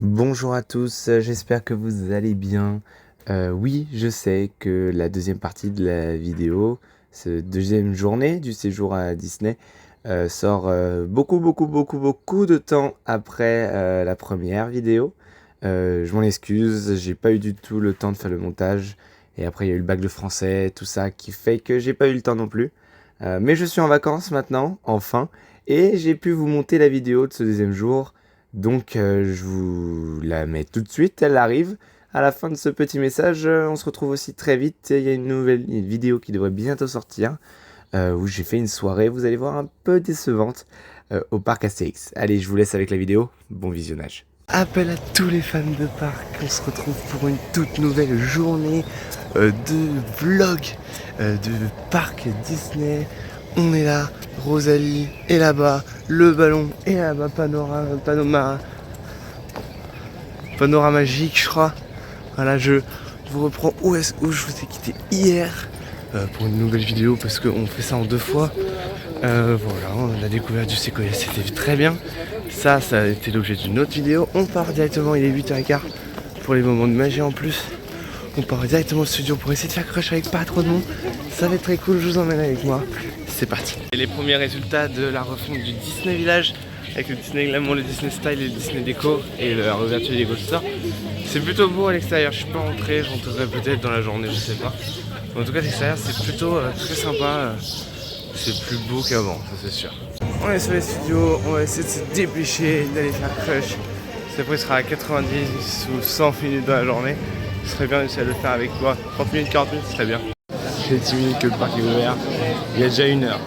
Bonjour à tous, j'espère que vous allez bien. Oui, je sais que la deuxième partie de la vidéo, cette deuxième journée du séjour à Disney, sort beaucoup de temps après la première vidéo. Je m'en excuse, j'ai pas eu du tout le temps de faire le montage. Et après, il y a eu le bac de français, tout ça, qui fait que j'ai pas eu le temps non plus. Mais je suis en vacances maintenant, enfin, et j'ai pu vous monter la vidéo de ce deuxième jour. Donc je vous la mets tout de suite, elle arrive. À la fin de ce petit message, on se retrouve aussi très vite. Il y a une nouvelle vidéo qui devrait bientôt sortir, où j'ai fait une soirée, vous allez voir, un peu décevante, au parc Astérix. Allez, je vous laisse avec la vidéo, bon visionnage. Appel à tous les fans de parc, on se retrouve pour une toute nouvelle journée de vlog de parc Disney. On est là, Rosalie est là-bas, le ballon est là-bas, panorama magique, je crois. Voilà, je vous reprends où je vous ai quitté hier pour une nouvelle vidéo parce qu'on fait ça en deux fois. Voilà, on a découvert du séquoia, c'était très bien. Ça a été l'objet d'une autre vidéo. On part directement, il est 8h15 pour les moments de magie en plus. On part directement au studio pour essayer de faire crush avec pas trop de monde. Ça va être très cool, je vous emmène avec moi. C'est parti. Et les premiers résultats de la refonte du Disney Village avec le Disney Glamour, le Disney Style et le Disney Déco et la réouverture des Lego Store. C'est plutôt beau à l'extérieur, je suis pas rentré, je rentrerai peut-être dans la journée, je sais pas. En tout cas l'extérieur c'est plutôt très sympa, c'est plus beau qu'avant, ça c'est sûr. On est sur les studios, on va essayer de se dépêcher, d'aller faire crush. Après il sera à 90 ou 100 minutes dans la journée. Ce serait bien d'essayer de le faire avec quoi, 30 minutes, 40 minutes, ce serait bien. J'ai 10 minutes que le parc est ouvert, il y a déjà 1 heure.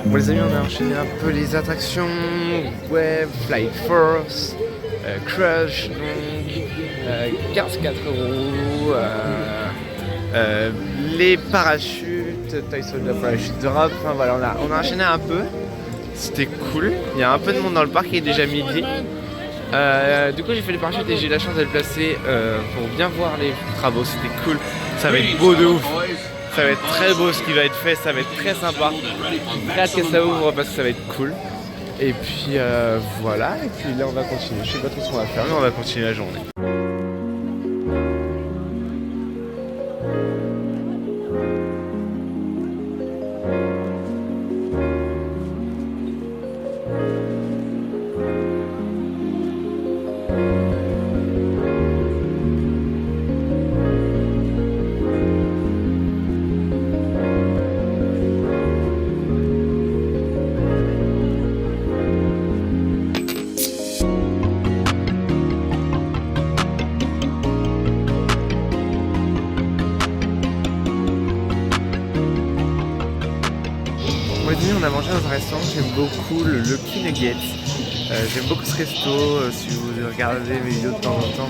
Bon les amis, on a enchaîné un peu les attractions, Web, Flight Force, Crush, donc, 44 €, les parachutes, Toy Story Parachute Drop, enfin voilà, on a enchaîné un peu, c'était cool, il y a un peu de monde dans le parc, il est déjà midi. Du coup j'ai fait les parachutes et j'ai eu la chance de le placer pour bien voir les travaux, c'était cool, ça va être beau de ouf. Ça va être très beau ce qui va être fait, ça va être très sympa. Très hâte que ça ouvre parce que ça va être cool. Et puis voilà, et puis là on va continuer. Je sais pas trop ce qu'on va faire, mais on va continuer la journée. On a mangé dans un restaurant, j'aime beaucoup le Lucky Nugget. J'aime beaucoup ce resto, si vous regardez mes vidéos de temps en temps.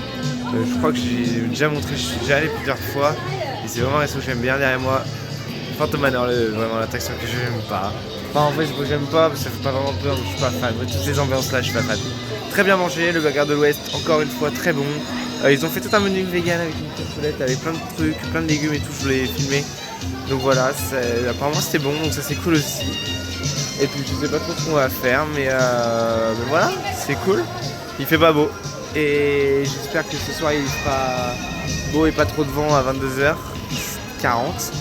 Je crois que j'ai déjà montré, je suis déjà allé plusieurs fois. Et c'est vraiment un resto que j'aime bien derrière moi. Phantom Manor, vraiment l'attraction que je n'aime pas. Enfin en fait j'aime pas parce que ça fait pas vraiment peur, je suis pas fan. Moi, toutes ces ambiances là je suis pas fan. Très bien mangé, le Burger de l'Ouest, encore une fois très bon. Ils ont fait tout un menu vegan avec une cassolette, avec plein de trucs, plein de légumes et tout, je voulais filmer. Donc voilà, apparemment c'était bon, donc ça c'est cool aussi. Et puis je sais pas trop ce qu'on va faire, mais voilà, c'est cool. Il fait pas beau. Et j'espère que ce soir il fera beau et pas trop de vent à 22h40.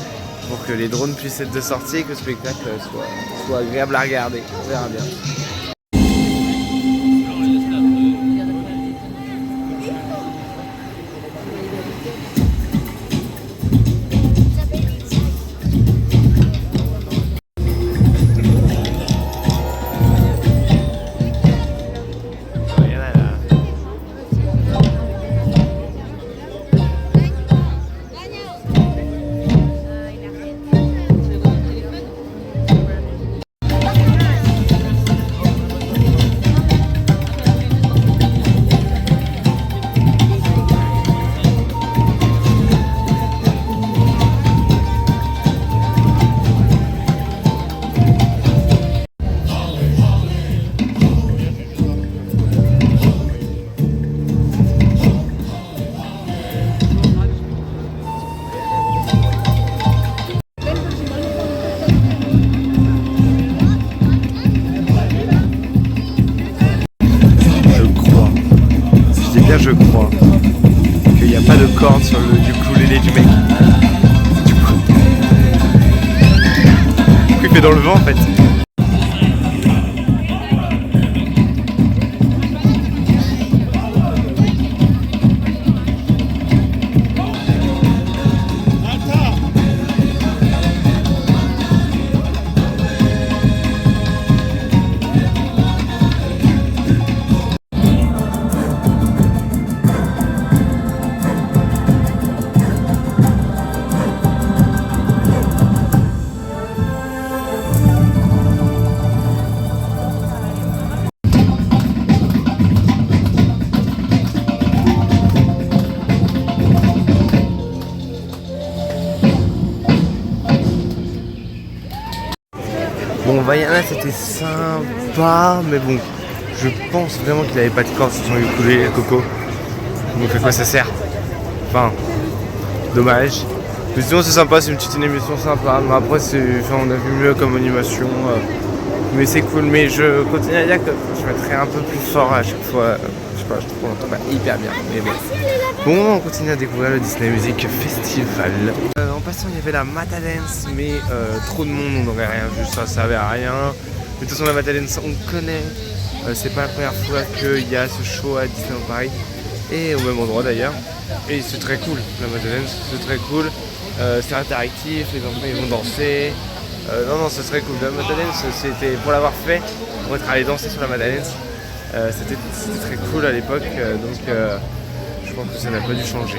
pour que les drones puissent être de sortie et que le spectacle soit agréable à regarder. On verra bien. Je crois qu'il n'y a pas de corde sur le ukulélé du mec. Du coup, il fait dans le vent en fait. Bon, Vaiana c'était sympa, mais bon, je pense vraiment qu'il avait pas de corde sur son ukulélé, Coco. Donc à quoi ça sert? Enfin, dommage. Mais sinon c'est sympa, c'est une émission sympa. Mais après on a vu mieux comme animation. Mais c'est cool. Mais je continue à dire que je mettrai un peu plus fort à chaque fois. Je sais pas, je trouve qu'on l'entend pas hyper bien. Mais bon. Bon, on continue à découvrir le Disney Music Festival. En passant, il y avait la Matadance, mais trop de monde, on n'aurait rien vu, ça servait à rien. Mais de toute façon, la Matadance, on connaît. C'est pas la première fois qu'il y a ce show à Disneyland Paris. Et au même endroit d'ailleurs. Et c'est très cool, la Matadance, c'est très cool. C'est interactif, les enfants ils vont danser. Non, c'est très cool. La Matadance, c'était pour l'avoir fait, pour être allé danser sur la Matadance. C'était très cool à l'époque, donc je pense que ça n'a pas dû changer.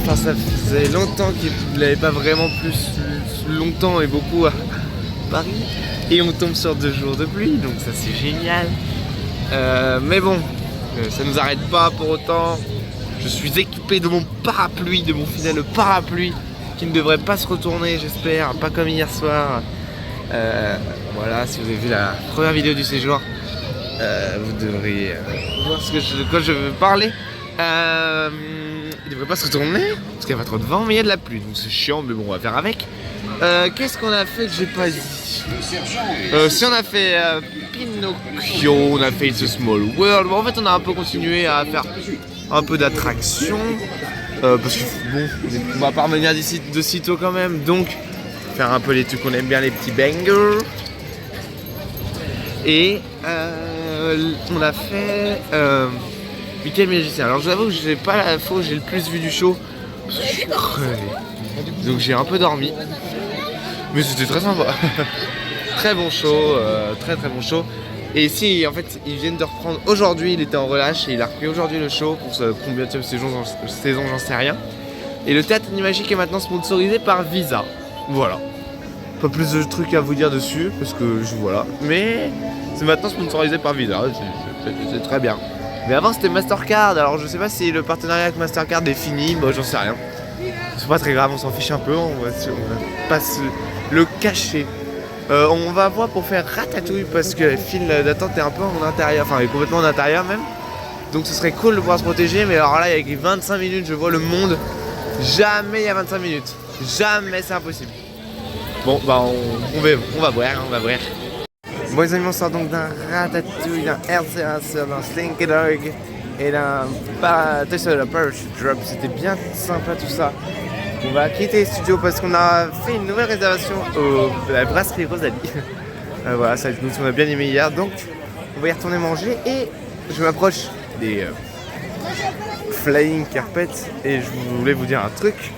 enfin ça faisait longtemps qu'il n'avait pas vraiment plus longtemps et beaucoup à Paris. Et on tombe sur 2 jours de pluie, donc ça c'est génial. Mais bon, ça nous arrête pas pour autant. Je suis équipé de mon parapluie, de mon fidèle parapluie, qui ne devrait pas se retourner, j'espère, pas comme hier soir. Voilà, si vous avez vu la première vidéo du séjour, vous devriez voir de quoi je veux parler. Il devrait pas se retourner parce qu'il y a pas trop de vent, mais il y a de la pluie, donc c'est chiant, mais bon, on va faire avec. Qu'est-ce qu'on a fait que j'ai pas dit? Si on a fait Pinocchio, on a fait It's a Small World. Bon, en fait, on a un peu continué à faire un peu d'attraction parce que bon, on va pas revenir d'ici de sitôt quand même, donc faire un peu les trucs qu'on aime bien, les petits bangers. Et on a fait Michael Magicien. Alors je vous avoue que j'ai pas la fois où j'ai le plus vu du show parce que je suis crevé, donc j'ai un peu dormi, mais c'était très sympa. Très bon show, très bon show. Et ici en fait ils viennent de reprendre aujourd'hui, il était en relâche et il a repris aujourd'hui le show pour combien de saison j'en sais rien. Et le théâtre Animagique est maintenant sponsorisé par Visa. Voilà. Pas plus de trucs à vous dire dessus parce que voilà. Mais c'est maintenant sponsorisé par Visa, c'est très bien. Mais avant c'était Mastercard, alors je sais pas si le partenariat avec Mastercard est fini, bah j'en sais rien. C'est pas très grave, on s'en fiche un peu, on va pas se le cacher. On va voir pour faire Ratatouille parce que le fil d'attente est un peu en intérieur, enfin il est complètement en intérieur même. Donc ce serait cool de pouvoir se protéger, mais alors là il y a 25 minutes, je vois le monde. Jamais il y a 25 minutes. Jamais, c'est impossible. Bon bah on va voir. Bon les amis, on sort donc d'un Ratatouille, d'un RC1, d'un Slinky Dog et d'un Toy Story Parachute Drop. C'était bien sympa tout ça. On va quitter les studios parce qu'on a fait une nouvelle réservation à la brasserie Rosalie. Voilà, ça on a bien aimé hier, donc on va y retourner manger et je m'approche des Flying Carpets et je voulais vous dire un truc.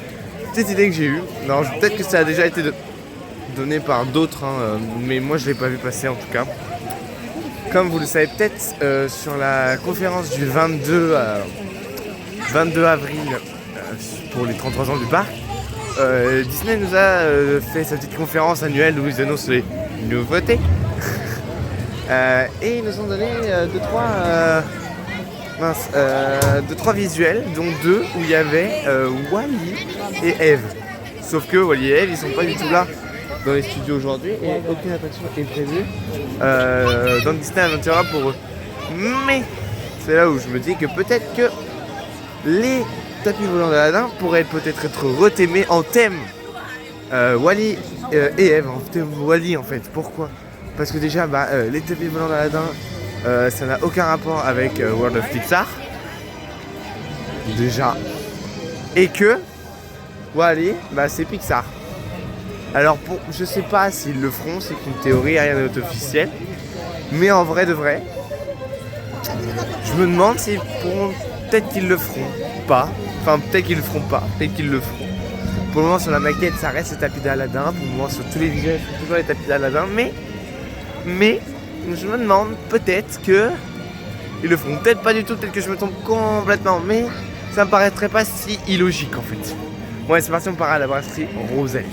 Petite idée que j'ai eue. Non, peut-être que ça a déjà été donné par d'autres, hein, mais moi je l'ai pas vu passer en tout cas. Comme vous le savez peut-être, sur la conférence du 22 avril pour les 33 ans du parc, Disney nous a fait sa petite conférence annuelle où ils annoncent les nouveautés. Et ils nous ont donné 2-3 visuels, dont 2 où il y avait Wall-E et Eve. Sauf que Wall-E et Eve ils sont pas du tout là dans les studios aujourd'hui et aucune attraction est prévue dans Disney Adventure pour eux. Mais c'est là où je me dis que peut-être que les tapis volants d'Aladin pourraient peut-être être retémés en thème Wall-E et Eve, en thème Wall-E en fait. Pourquoi? Parce que déjà les tapis volants d'Aladin ça n'a aucun rapport avec World of Pixar déjà, et que Wall-E c'est Pixar. Alors je sais pas s'ils le feront, c'est qu'une théorie, rien n'est officiel. Mais en vrai de vrai, je me demande s'ils pourront, peut-être qu'ils le feront pas. Enfin peut-être qu'ils le feront pas, peut-être qu'ils le feront. Pour le moment sur la maquette ça reste les tapis d'Aladin. Pour le moment sur tous les visuels c'est toujours les tapis d'Aladin. Mais je me demande peut-être que ils le feront. Peut-être pas du tout, peut-être que je me trompe complètement. Mais ça me paraîtrait pas si illogique en fait. Ouais, c'est parti, on part à la brasserie Rosalie.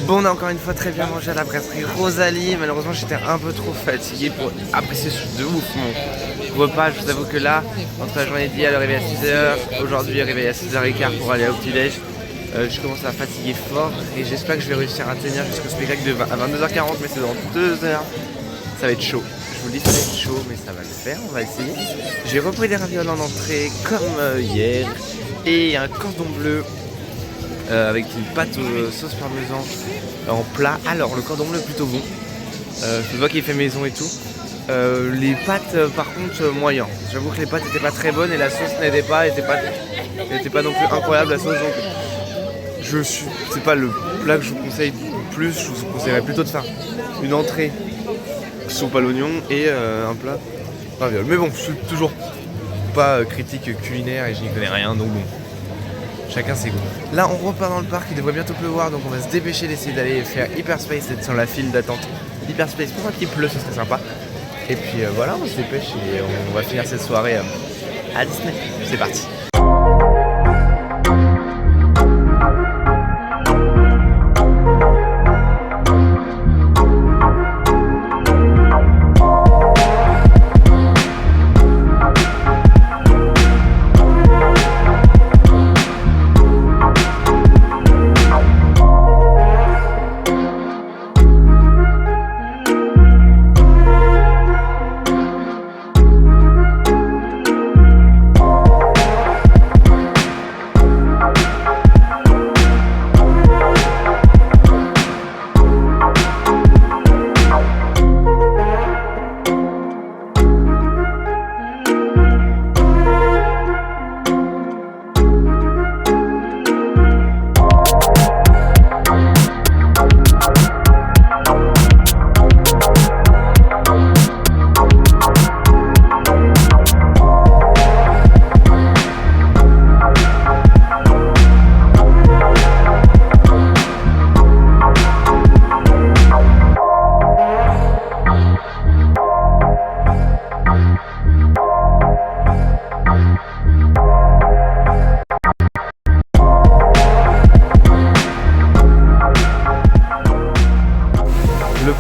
Bon, on a encore une fois très bien mangé à la brasserie Rosalie. Malheureusement, j'étais un peu trop fatigué pour apprécier de ouf mon repas. Je vous avoue que là, entre la journée d'hier, le réveil à 6h, aujourd'hui, réveil à 6h15 pour aller au petit-déj, je commence à fatiguer fort et j'espère que je vais réussir à tenir jusqu'au spectacle à 22h40, mais c'est dans 2 heures. Ça va être chaud. Je vous le dis, ça va être chaud, mais ça va le faire. On va essayer. J'ai repris des ravioles en entrée comme hier et un cordon bleu. Avec une pâte sauce parmesan en plat. Alors le cordon bleu est plutôt bon, je vois qu'il est fait maison et tout. Les pâtes par contre moyen. J'avoue que les pâtes n'étaient pas très bonnes et la sauce n'était pas non plus incroyable la sauce, donc c'est pas le plat que je vous conseille le plus. Je vous conseillerais plutôt de faire une entrée soupe à l'oignon et un plat ravioli. Mais bon, je suis toujours pas critique culinaire et je n'y connais rien, donc bon. Chacun ses goûts. Là on repart dans le parc, il devrait bientôt pleuvoir, donc on va se dépêcher d'essayer d'aller faire Hyperspace, d'être sur la file d'attente Hyperspace pour qu'il pleut, ce serait sympa. Et puis voilà, on se dépêche et on va finir cette soirée à Disney. C'est parti.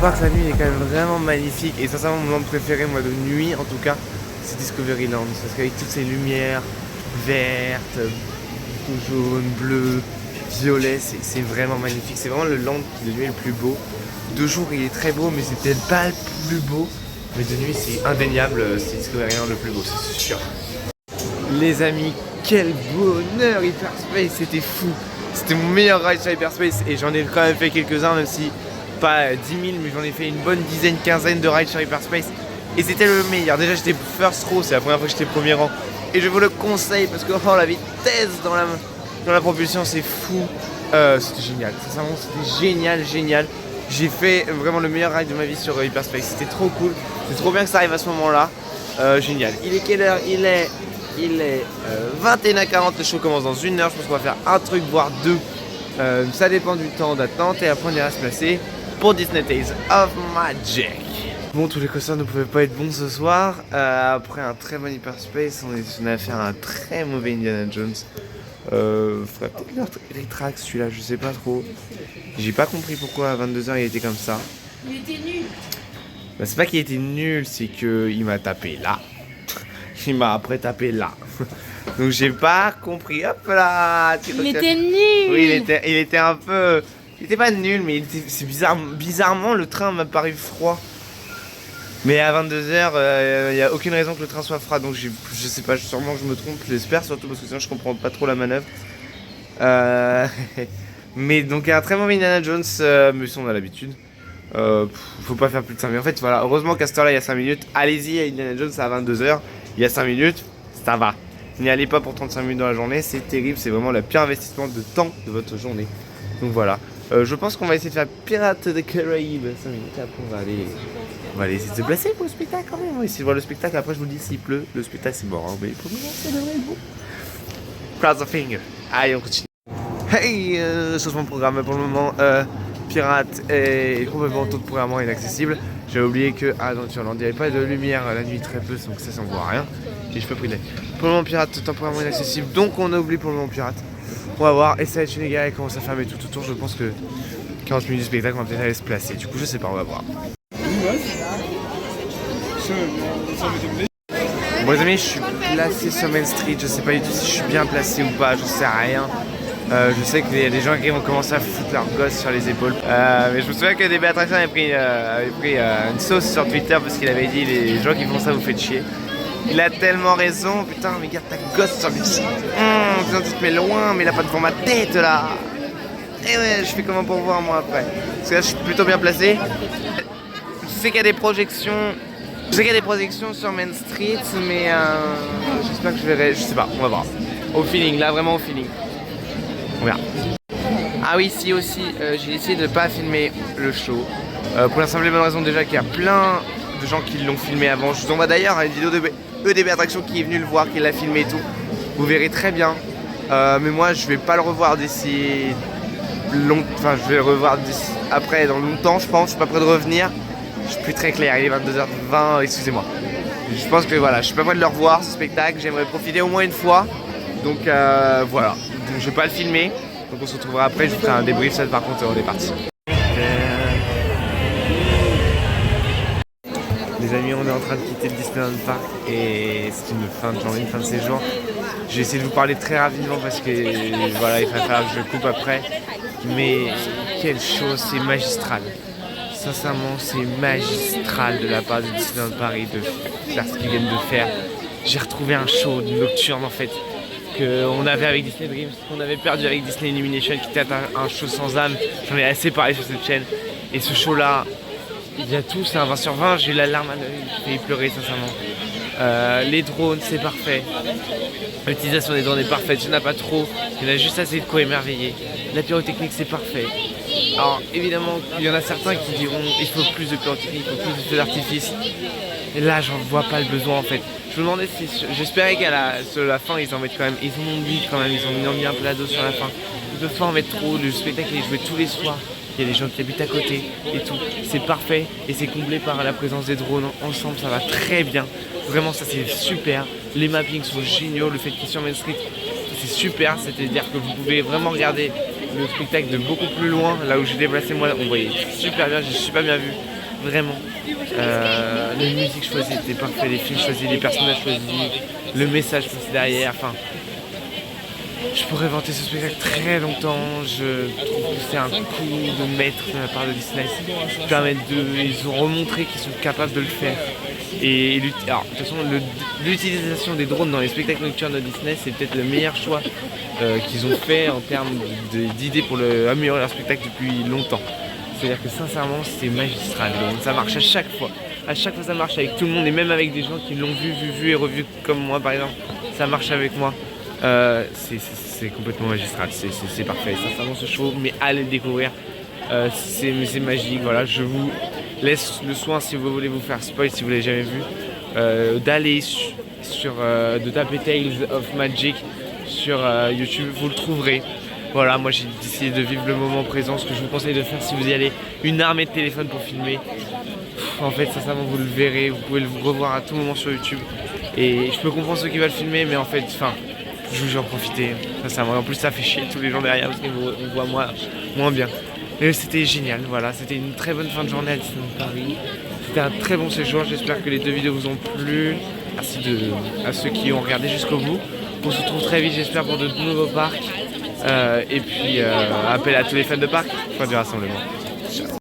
parc la nuit est quand même vraiment magnifique et sincèrement mon land préféré moi de nuit en tout cas c'est Discoveryland parce qu'avec toutes ces lumières vertes, jaune, bleu, violet, c'est vraiment magnifique. C'est vraiment le land de nuit le plus beau. De jour il est très beau mais c'est peut-être pas le plus beau, mais de nuit c'est indéniable, c'est Discoveryland le plus beau, c'est sûr. Les amis, quel bonheur Hyperspace, c'était fou. C'était mon meilleur ride sur Hyperspace et j'en ai quand même fait quelques-uns, même si pas 10 000, mais j'en ai fait une bonne dizaine, quinzaine de rides sur Hyperspace. Et c'était le meilleur. Déjà j'étais first row, c'est la première fois que j'étais premier rang. Et je vous le conseille parce que oh, la vitesse dans la propulsion c'est fou. C'était génial, sincèrement c'était génial. J'ai fait vraiment le meilleur ride de ma vie sur Hyperspace. C'était trop cool, c'est trop bien que ça arrive à ce moment-là. Génial. Il est quelle heure? Il est 21h40, le show commence dans 1 heure. Je pense qu'on va faire un truc, voire deux. Ça dépend du temps d'attente et après on ira se placer pour Disney Days of Magic. Bon, tous les coasters ne pouvaient pas être bons ce soir. Après un très bon Hyperspace, on a fait un très mauvais Indiana Jones. Faudrait peut-être les tracks celui-là, je sais pas trop. J'ai pas compris pourquoi à 22h il était comme ça. Il était nul. Bah, c'est pas qu'il était nul, c'est qu'il m'a tapé là. Il m'a après tapé là. Donc j'ai pas compris. Hop là. Il était nul. Oui, il était un peu... Il était pas nul, mais c'est bizarre. Bizarrement, le train m'a paru froid. Mais à 22h, il n'y a aucune raison que le train soit froid. Donc je sais pas, sûrement que je me trompe. J'espère surtout parce que sinon je comprends pas trop la manœuvre. Mais donc un très mauvais Indiana Jones, mais ça on a l'habitude. Faut pas faire plus de 5 minutes. En fait, voilà, heureusement qu'à cette heure-là, il y a 5 minutes. Allez-y à Indiana Jones à 22h. Il y a 5 minutes, ça va. N'y allez pas pour 35 minutes dans la journée, c'est terrible. C'est vraiment le pire investissement de temps de votre journée. Donc voilà. Je pense qu'on va essayer de faire Pirates des Caraïbes 5 minutes. Après, on va aller essayer de se placer pour le spectacle quand même. On va essayer de voir le spectacle. Après, je vous dis, s'il pleut, le spectacle c'est mort. Hein. Mais pour le moment, ça devrait être bon. Cross the finger. Allez, on continue. Hey, changement de programme pour le moment. Pirate est complètement temporairement inaccessible. J'ai oublié que dans Turland, il n'y avait pas de lumière la nuit, très peu, donc ça ne voit rien. Et je peux priver. Pour le moment, Pirate temporairement inaccessible, donc on a oublié pour le moment Pirate. On va voir, et ça va être les gars, commence à fermer tout autour. Je pense que 40 minutes du spectacle, on va peut-être aller se placer. Du coup, je sais pas, on va voir. Bon les amis, je suis placé sur Main Street, je sais pas du tout si je suis bien placé ou pas, j'en sais rien. Je sais qu'il y a des gens qui vont commencer à foutre leurs gosses sur les épaules. Mais je me souviens que DB Attraction avait pris une sauce sur Twitter parce qu'il avait dit les gens qui font ça vous faites chier. Il a tellement raison, putain mais garde ta gosse sur le site. Putain tu te mets loin mais il a pas devant ma tête là. Et ouais je fais comment pour voir moi après. Parce que là je suis plutôt bien placé. Je sais qu'il y a des projections. Je sais qu'il y a des projections sur Main Street mais j'espère que je verrai. Je sais pas, on va voir. Au feeling, là vraiment au feeling. On verra. Ah oui, si aussi, j'ai décidé de ne pas filmer le show. Pour la simple et bonne raison déjà qu'il y a plein de gens qui l'ont filmé avant. Je vous envoie d'ailleurs une vidéo de EDB Attraction qui est venu le voir, qui l'a filmé et tout. Vous verrez très bien. Mais moi je vais pas le revoir d'ici longtemps. Enfin je vais le revoir d'ici après dans longtemps je pense. Je suis pas prêt de revenir. Je suis plus très clair, il est 22h20, excusez-moi. Je pense que voilà, je suis pas prêt de le revoir ce spectacle. J'aimerais profiter au moins une fois. Donc voilà. Donc, je vais pas le filmer, donc on se retrouvera après, je vous ferai un débrief, ça par contre on est parti. Les amis, on est en train de quitter le Disneyland Park et c'est une fin de journée, une fin de séjour. Je vais essayer de vous parler très rapidement parce que voilà, il va falloir que je coupe après. Mais quelle chose, c'est magistral. Sincèrement, c'est magistral de la part de Disneyland Paris de faire ce qu'ils viennent de faire. J'ai retrouvé un show nocturne en fait. Qu'on avait avec Disney Dreams, qu'on avait perdu avec Disney Illumination, qui était un show sans âme. J'en ai assez parlé sur cette chaîne. Et ce show là, il y a tout, c'est un 20 sur 20. J'ai eu la larme à l'œil, j'ai failli pleurer sincèrement. Les drones, c'est parfait. L'utilisation des drones est parfaite, il n'y en a pas trop. Il y en a juste assez de quoi émerveiller. La pyrotechnique, c'est parfait. Alors évidemment, il y en a certains qui diront il faut plus de pyrotechnique, il faut plus de feux d'artifice. Et là, j'en vois pas le besoin en fait. Je me demandais si. J'espérais qu'à la fin, ils en mettent quand même. Ils en ont mis quand même, ils ont mis un plateau sur la fin. Ils peuvent pas en mettre trop. Le spectacle est joué tous les soirs. Il y a des gens qui habitent à côté et tout. C'est parfait et c'est comblé par la présence des drones ensemble. Ça va très bien. Vraiment, ça c'est super. Les mappings sont géniaux. Le fait qu'ils soient sur Main Street, c'est super. C'est-à-dire que vous pouvez vraiment regarder le spectacle de beaucoup plus loin. Là où j'ai déplacé moi, on voyait super bien. J'ai super bien vu. vraiment. Les musiques choisies étaient parfaites, les films choisis, les personnages choisis, le message passé derrière, enfin... Je pourrais vanter ce spectacle très longtemps, je trouve que c'est un coup de maître de la part de Disney. Ils ont remontré qu'ils sont capables de le faire. Et alors, de toute façon, l'utilisation des drones dans les spectacles nocturnes de Disney, c'est peut-être le meilleur choix qu'ils ont fait en termes d'idées pour améliorer leur spectacle depuis longtemps. C'est-à-dire que sincèrement, c'est magistral. Donc, ça marche à chaque fois. À chaque fois, ça marche avec tout le monde et même avec des gens qui l'ont vu et revu comme moi, par exemple. Ça marche avec moi. C'est complètement magistral, c'est parfait. Sincèrement, ce show, mais allez le découvrir. C'est magique. Voilà, je vous laisse le soin, si vous voulez vous faire spoil, si vous l'avez jamais vu, d'aller de taper Tales of Magic sur YouTube, vous le trouverez. Voilà, moi j'ai décidé de vivre le moment présent. Ce que je vous conseille de faire si vous y allez, une armée de téléphones pour filmer. En fait, sincèrement, vous le verrez, vous pouvez le revoir à tout moment sur YouTube. Et je peux comprendre ceux qui veulent filmer, mais en fait, je vous jure, profitez. Sincèrement, en plus ça fait chier tous les gens derrière parce qu'ils vous voient moins bien. Mais c'était génial, voilà, c'était une très bonne fin de journée à Disneyland Paris. C'était un très bon séjour, j'espère que les deux vidéos vous ont plu. Merci à ceux qui ont regardé jusqu'au bout. On se retrouve très vite, j'espère, pour de nouveaux parcs. Et puis, appel à tous les fans de parcs, fin du rassemblement.